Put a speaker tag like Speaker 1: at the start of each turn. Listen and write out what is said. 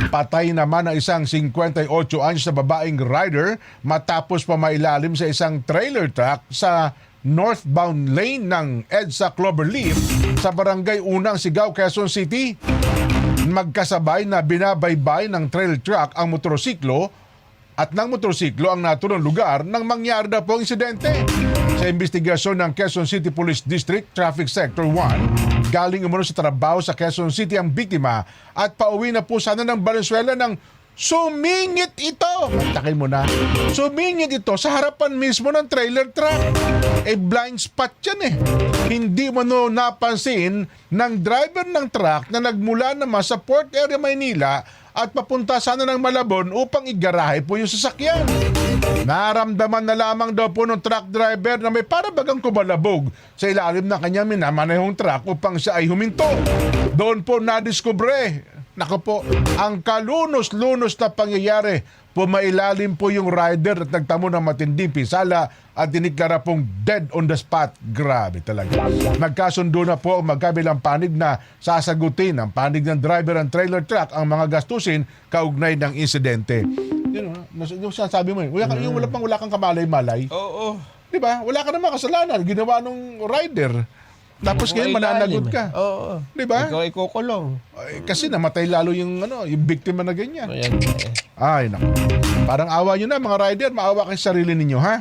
Speaker 1: Patay naman ang isang 58 anyos na babaeng rider matapos pamailalim sa isang trailer truck sa northbound lane ng EDSA Cloverleaf sa Barangay Unang, Sigao, Quezon City. Magkasabay na binabaybay ng trailer truck ang motorsiklo at ng motorsiklo ang naturang lugar nang mangyari na po ang insidente. Sa investigasyon ng Quezon City Police District Traffic Sector 1, galing umano sa trabaho sa Quezon City ang biktima at pauwi na po sana ng Valenzuela nang sumingit ito. Takin mo na. Sumingit ito sa harapan mismo ng trailer truck. Blind spot yan eh. Hindi mo napansin ng driver ng truck na nagmula naman sa Port Area, Maynila at papunta sana ng Malabon upang igarahe po yung sasakyan. Naramdaman na lamang daw po ng truck driver na may parabagang kumalabog sa ilalim ng kanyang minamanehong truck upang siya ay huminto. Doon po nadiskubre, nako po, ang kalunos-lunos na pangyayari. Pumailalim po yung rider at nagtamo ng matinding pisala at diniklara pong dead on the spot. Grabe talaga. Nagkasundo na po ang magkabilang panig na sasagutin ang panig ng driver ng trailer truck ang mga gastusin kaugnay ng insidente. Yung sinasabi mo, yung wala kang kamalay-malay.
Speaker 2: Oo.
Speaker 1: Diba? Wala ka naman kasalanan. Ginawa nung rider. Tapos ngayon mananagot ka.
Speaker 2: Oo.
Speaker 1: Diba?
Speaker 2: Ikaw ay kukulong.
Speaker 1: Kasi namatay lalo yung biktima na ganyan.
Speaker 2: Ayan.
Speaker 1: Ay, naku. Parang awa nyo na mga rider. Maawa kayo sa sarili ninyo, ha?